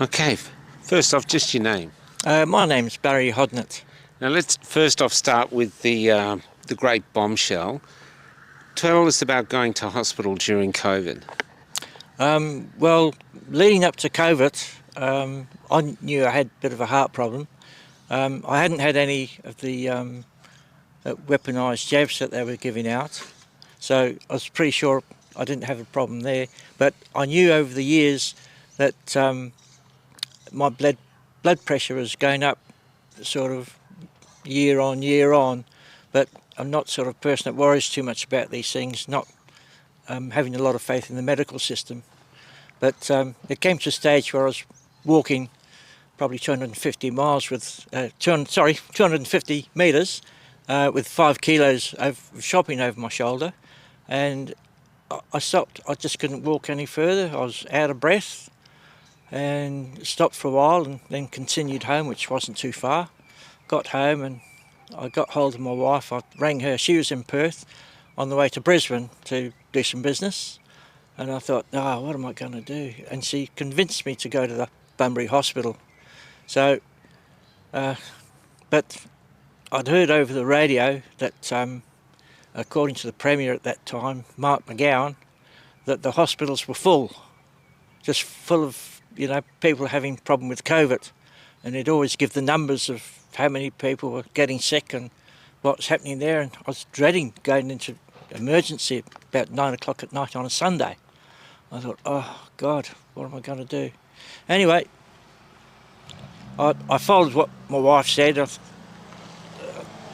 Okay, first off, just your name. My name's Barry Hodnett. Now let's first off start with the great bombshell. Tell us about going to hospital during COVID. Well, leading up to COVID, I knew I had a bit of a heart problem. I hadn't had any of the weaponised jabs that they were giving out, so I was pretty sure I didn't have a problem there. But I knew over the years that my blood pressure was going up sort of year on, but I'm not sort of person that worries too much about these things, not having a lot of faith in the medical system. But it came to a stage where I was walking probably 250 miles with, 250 metres with 5 kilos of shopping over my shoulder, and I stopped. I just couldn't walk any further. I was out of breath and stopped for a while and then continued home, which wasn't too far. Got home and I got hold of my wife. I rang her. She was in Perth on the way to Brisbane to do some business. And I thought, what am I going to do? And she convinced me to go to the Bunbury Hospital. So, but I'd heard over the radio that, according to the Premier at that time, Mark McGowan, that the hospitals were full, just full of, people having problem with COVID. And he'd always give the numbers of how many people were getting sick and what was happening there. And I was dreading going into emergency at about 9 o'clock at night on a Sunday. I thought, oh God, what am I going to do? Anyway, I followed what my wife said. I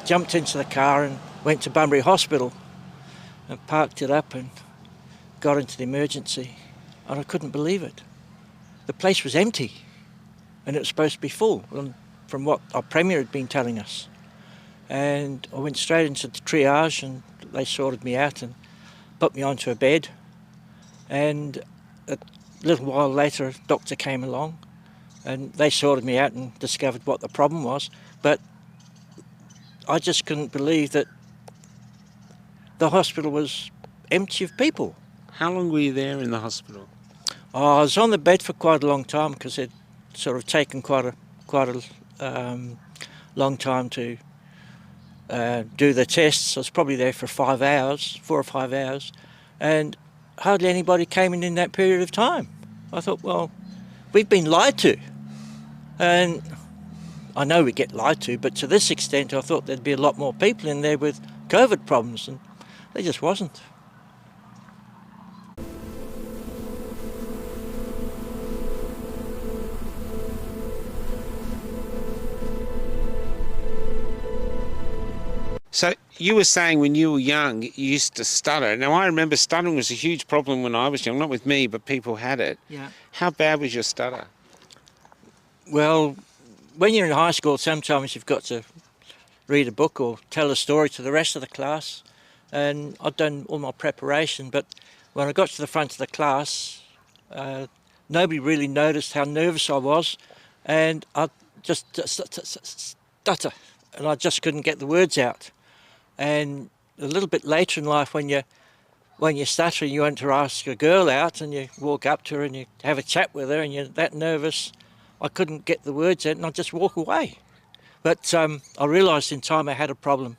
jumped into the car and went to Bunbury Hospital and parked it up and got into the emergency, and I couldn't believe it. The place was empty and it was supposed to be full from what our Premier had been telling us. And I went straight into the triage and they sorted me out and put me onto a bed. And a little while later, a doctor came along and they sorted me out and discovered what the problem was. But I just couldn't believe that the hospital was empty of people. How long were you there in the hospital? I was on the bed for quite a long time because it sort of taken quite a long time to do the tests. I was probably there for 4 or 5 hours, and hardly anybody came in that period of time. I thought, well, we've been lied to. And I know we get lied to, but to this extent I thought there'd be a lot more people in there with COVID problems, and there just wasn't. So you were saying when you were young you used to stutter. Now I remember stuttering was a huge problem when I was young, not with me, but people had it. Yeah. How bad was your stutter? Well, when you're in high school, sometimes you've got to read a book or tell a story to the rest of the class, and I'd done all my preparation, but when I got to the front of the class, nobody really noticed how nervous I was, and I just stutter, and I just couldn't get the words out. And a little bit later in life, when you're stuttering, you want to ask a girl out and you walk up to her and you have a chat with her and you're that nervous, I couldn't get the words out and I'd just walk away. But I realised in time I had a problem,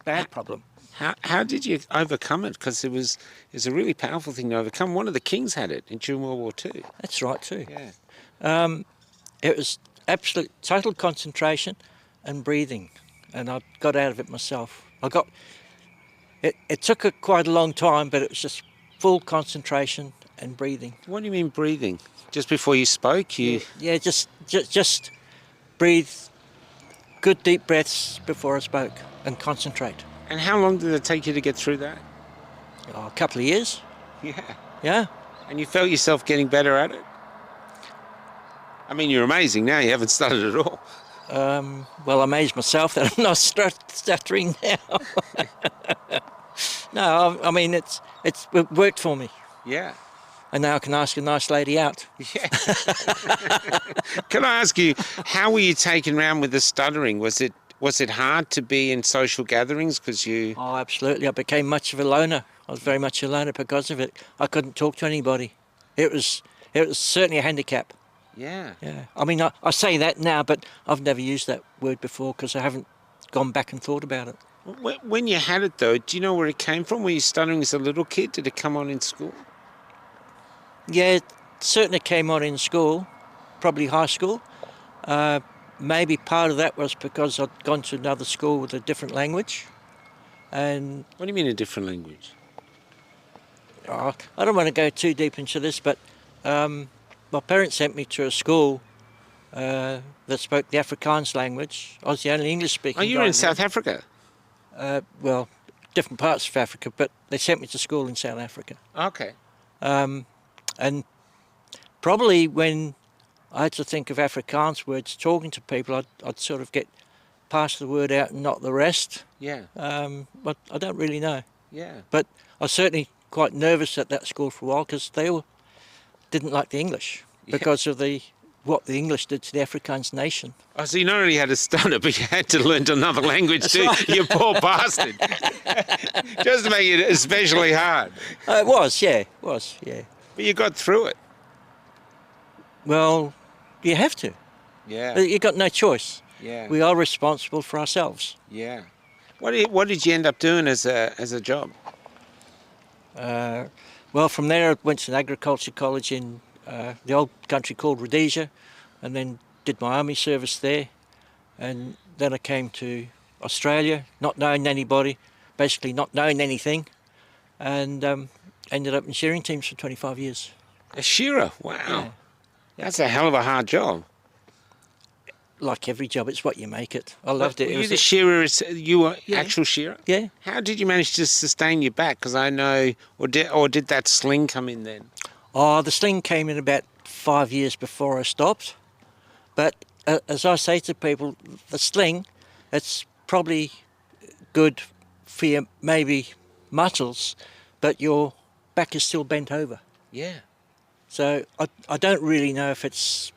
bad problem. How did you overcome it? Because it was a really powerful thing to overcome. One of the kings had it during World War II. That's right too. Yeah. It was absolute total concentration and breathing, and I got out of it myself. It took quite a long time, but it was just full concentration and breathing. What do you mean breathing? Just before you spoke, you... Yeah, just breathe good deep breaths before I spoke and concentrate. And how long did it take you to get through that? A couple of years. Yeah. Yeah. And you felt yourself getting better at it? I mean, you're amazing now. You haven't stuttered at all. Well, I amazed myself that I'm not stuttering now. No, I mean, it worked for me. Yeah. And now I can ask a nice lady out. Yeah. Can I ask you, how were you taken around with the stuttering? Was it hard to be in social gatherings because you... Oh, absolutely. I became much of a loner. I was very much a loner because of it. I couldn't talk to anybody. It was certainly a handicap. Yeah. Yeah. I mean, I say that now, but I've never used that word before because I haven't gone back and thought about it. When you had it, though, do you know where it came from? Were you stuttering as a little kid? Did it come on in school? Yeah, it certainly came on in school, probably high school. Maybe part of that was because I'd gone to another school with a different language. And What do you mean a different language? I don't want to go too deep into this, but my parents sent me to a school that spoke the Afrikaans language. I was the only English-speaking Oh, you guy were in there. South Africa? Well, different parts of Africa, but they sent me to school in South Africa. Okay. And probably when I had to think of Afrikaans words talking to people, I'd sort of get past the word out and not the rest. Yeah. But I don't really know. Yeah. But I was certainly quite nervous at that school for a while because they all didn't like the English because of what the English did to the Afrikaans nation. Oh, so you not only had to stutter, but you had to learn another language too. Right. You poor bastard. Just to make it especially hard. It was, yeah. But you got through it. Well, you have to. Yeah. You got no choice. Yeah. We are responsible for ourselves. Yeah. What did you end up doing as a job? Well, from there I went to an agriculture college in the old country called Rhodesia, and then did my army service there. And then I came to Australia, not knowing anybody, basically not knowing anything, and ended up in shearing teams for 25 years. A shearer? Wow. Yeah. That's a hell of a hard job. Like every job, it's what you make it. I loved it. Were It you was the shearer? You were actual shearer? Yeah. How did you manage to sustain your back? Because I know, or did that sling come in then? Oh, the sling came in about 5 years before I stopped. But as I say to people, the sling, it's probably good for your maybe muscles, but your back is still bent over. Yeah. So I don't really know if it's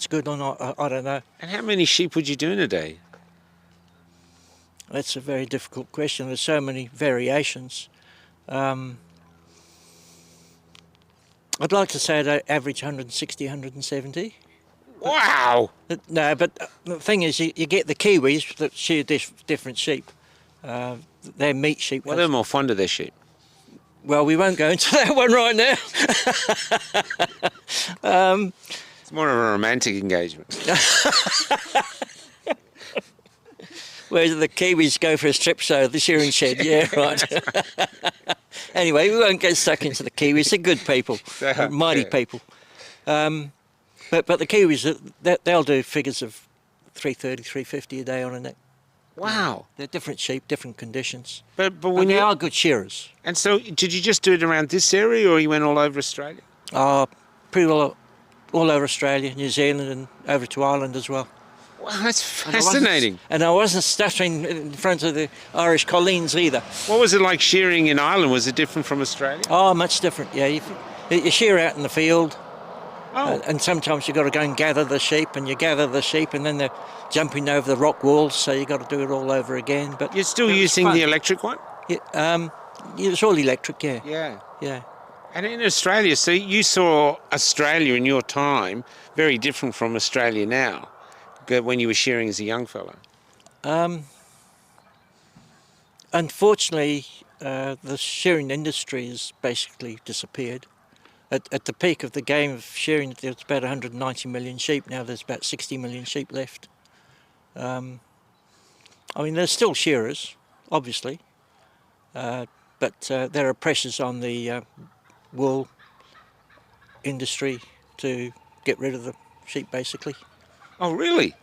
good or not. I don't know. And how many sheep would you do in a day? That's a very difficult question. There's so many variations. I'd like to say I'd average 160, 170. Wow! No, but the thing is, you get the Kiwis that shear different sheep. They're meat sheep. Well, they're more fond of their sheep. Well, we won't go into that one right now. It's more of a romantic engagement. Where the Kiwis go for a strip show, the shearing shed, yeah, right. Anyway, we won't get stuck into the Kiwis. They're good people, mighty people. But the Kiwis, they'll do figures of 330, 350 a day on a neck. Wow. They're different sheep, different conditions. But when they are good shearers. And so, did you just do it around this area, or you went all over Australia? Pretty well all over Australia, New Zealand, and over to Ireland as well. Wow, that's fascinating. And I wasn't stuttering in front of the Irish colleens either. What was it like shearing in Ireland? Was it different from Australia? Oh, much different, yeah. You shear out in the field. Oh. And sometimes you've got to go and gather the sheep, and you gather the sheep, and then they're jumping over the rock walls, so you've got to do it all over again. But you're still using the electric one? Yeah, it's all electric, yeah. Yeah. Yeah. And in Australia, so you saw Australia in your time very different from Australia now, when you were shearing as a young fella. Unfortunately, the shearing industry has basically disappeared. At the peak of the game of shearing, there was about 190 million sheep. Now there's about 60 million sheep left. I mean, there's still shearers, obviously, but there are pressures on the wool industry to get rid of the sheep, basically. Oh, really?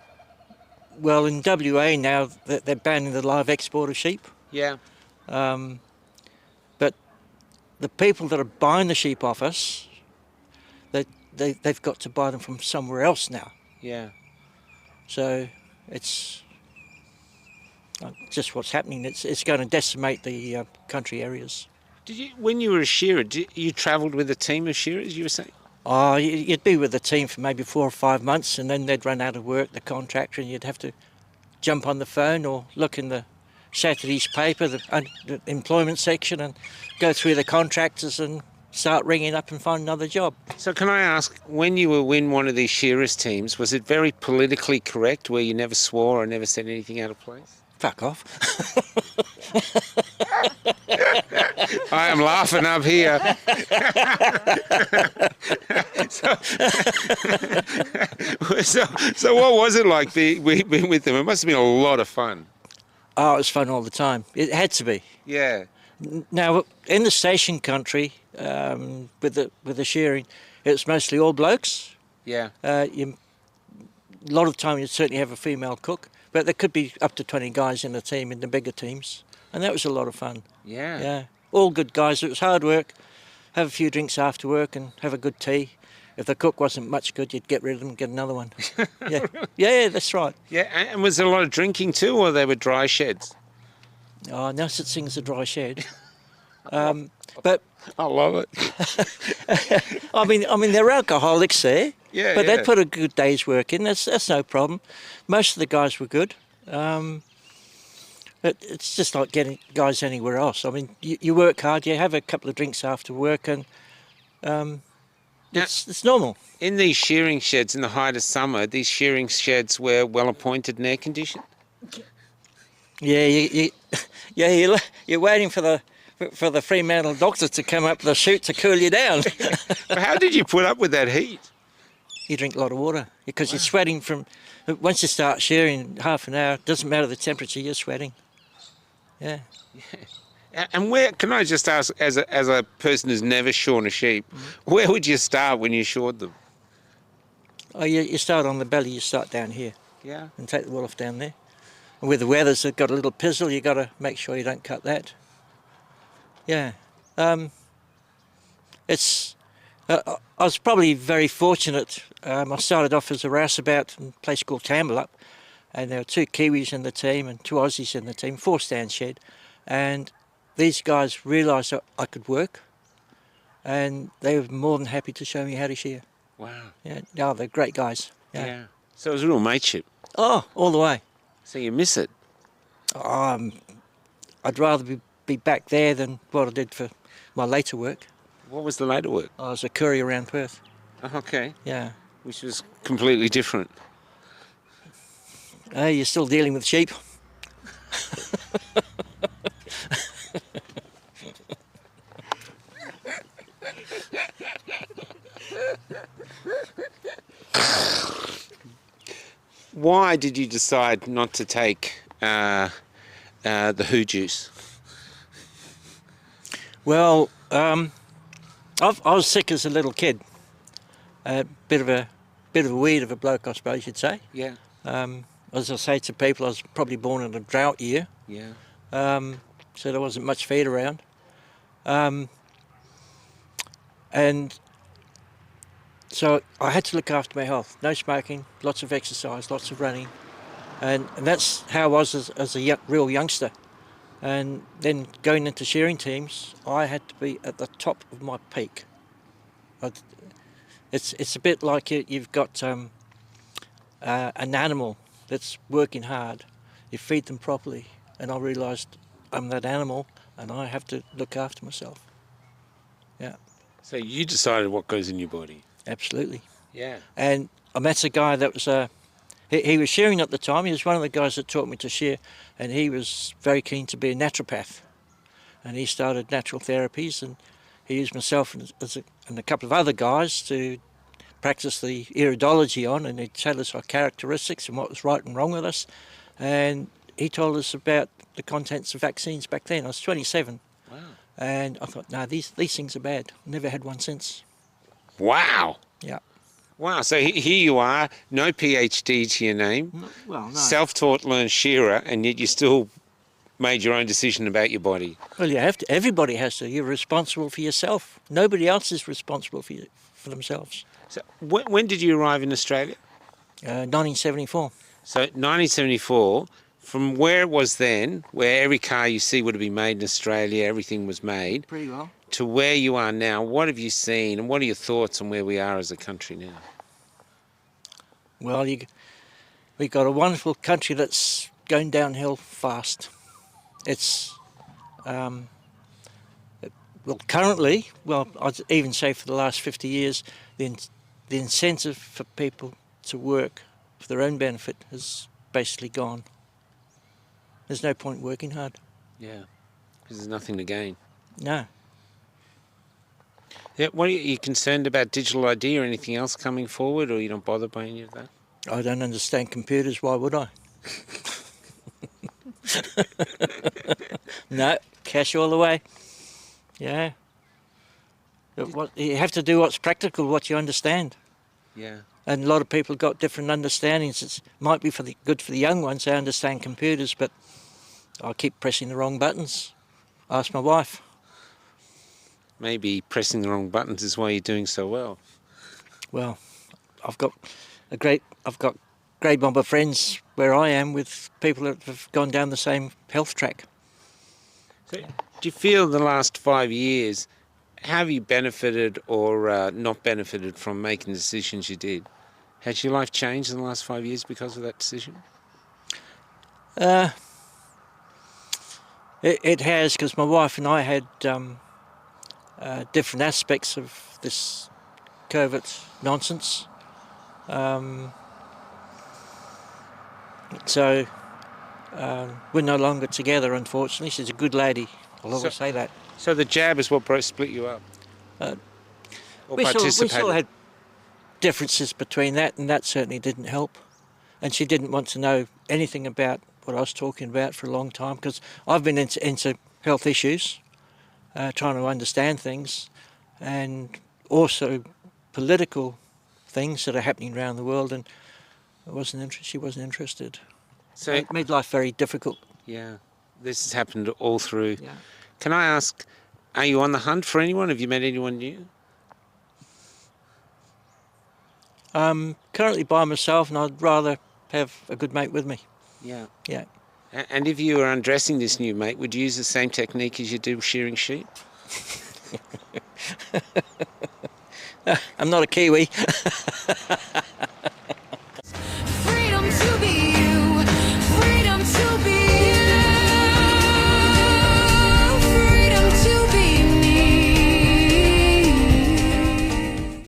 Well, in WA now, they're banning the live export of sheep. Yeah. But the people that are buying the sheep off us, they've got to buy them from somewhere else now. Yeah. So it's just what's happening. It's going to decimate the country areas. When you were a shearer, you travelled with a team of shearers, you were saying? Oh, you'd be with the team for maybe 4 or 5 months, and then they'd run out of work, the contractor, and you'd have to jump on the phone or look in the Saturday's paper, the employment section, and go through the contractors and start ringing up and find another job. So can I ask, when you were in one of these Shearers teams, was it very politically correct where you never swore or never said anything out of place? Fuck off. I am laughing up here. so what was it like being with them? It must have been a lot of fun. Oh, it was fun all the time. It had to be. Yeah. Now, in the station country, with the shearing, it's mostly all blokes. Yeah. A lot of time you'd certainly have a female cook, but there could be up to 20 guys in a team in the bigger teams, and that was a lot of fun. Yeah. Yeah, all good guys. It was hard work. Have a few drinks after work and have a good tea. If the cook wasn't much good, you'd get rid of them and get another one. Yeah, yeah, that's right. Yeah, and was there a lot of drinking too, or they were dry sheds? Oh, no such thing as a dry shed. But I love it. I mean, there are alcoholics there. Yeah, but yeah. they put a good day's work in. That's no problem. Most of the guys were good. But it's just like getting guys anywhere else. I mean, you work hard. You have a couple of drinks after work, and it's normal. In these shearing sheds in the height of summer, these shearing sheds were well appointed and air conditioned. Yeah, you're waiting for the Fremantle doctor to come up the chute to cool you down. But how did you put up with that heat? You drink a lot of water because you're sweating from. Once you start shearing, half an hour, doesn't matter the temperature, you're sweating. Yeah. And where, can I just ask, as a person who's never shorn a sheep, where would you start when you shored them? Oh, you start on the belly. You start down here. Yeah. And take the wool off down there. And where the weather's got a little pizzle, you got to make sure you don't cut that. Yeah. It's. I was probably very fortunate. I started off as a rouseabout in a place called Campbellup, and there were 2 Kiwis in the team and 2 Aussies in the team, 4-stand shed, and these guys realised that I could work, and they were more than happy to show me how to shear. Wow. Yeah, no, they're great guys. Yeah. So it was a real mateship. Oh, all the way. So you miss it? I'd rather be back there than what I did for my later work. What was the later work? I was a courier around Perth. Oh, okay. Yeah. Which was completely different. You're still dealing with sheep. Why did you decide not to take the hoo juice? Well, I was sick as a little kid. A bit of a weed of a bloke, I suppose you'd say. Yeah. As I say to people, I was probably born in a drought year. Yeah. So there wasn't much feed around. And so I had to look after my health. No smoking, lots of exercise, lots of running. And that's how I was as a real youngster. And then going into shearing teams, I had to be at the top of my peak. It's a bit like you've got an animal that's working hard. You feed them properly, and I realised I'm that animal, and I have to look after myself. Yeah. So you decided what goes in your body. Absolutely. Yeah. And I met a guy that was he was shearing at the time. He was one of the guys that taught me to shear, and he was very keen to be a naturopath. And he started natural therapies, and he used myself and a couple of other guys to practice the iridology on, and he'd tell us our characteristics and what was right and wrong with us. And he told us about the contents of vaccines back then. I was 27. Wow. And I thought, no, these things are bad. Never had one since. Wow. Yeah. Wow. So here you are, no PhD to your name, Well, no. self-taught learned shearer, and yet you still made your own decision about your body. Well, you have to. Everybody has to. You're responsible for yourself. Nobody else is responsible for themselves. So when did you arrive in Australia? 1974. So 1974, from where it was then, where every car you see would have been made in Australia, everything was made, Pretty well. to where you are now, what have you seen and what are your thoughts on where we are as a country now? Well, we've got a wonderful country that's going downhill fast. It's Well, currently, I'd even say for the last 50 years, the incentive for people to work for their own benefit has basically gone. There's no point working hard. Yeah, because there's nothing to gain. No. Yeah, what are you concerned about digital ID or anything else coming forward, or you don't bother by any of that? I don't understand computers, why would I? No, cash all the way. Yeah. You have to do what's practical, what you understand. Yeah. And a lot of people got different understandings. It might be good for the young ones, they understand computers, but I keep pressing the wrong buttons. Ask my wife. Maybe pressing the wrong buttons is why you're doing so well. Well, I've got great bomber friends where I am with people that have gone down the same health track. So, do you feel the last 5 years, have you benefited or not benefited from making the decisions you did? Has your life changed in the last 5 years because of that decision? It has, because my wife and I had different aspects of this COVID nonsense. So we're no longer together, unfortunately. She's a good lady, I'll always say that. So the jab is what split you up? We still had differences between that, and that certainly didn't help. And she didn't want to know anything about what I was talking about for a long time, because I've been into health issues, trying to understand things, and also political things that are happening around the world, and she wasn't interested. So it made life very difficult. Yeah, this has happened all through. Yeah. Can I ask, are you on the hunt for anyone? Have you met anyone new? I'm currently by myself, and I'd rather have a good mate with me. Yeah. Yeah. And if you were undressing this new mate, would you use the same technique as you do shearing sheep? I'm not a Kiwi.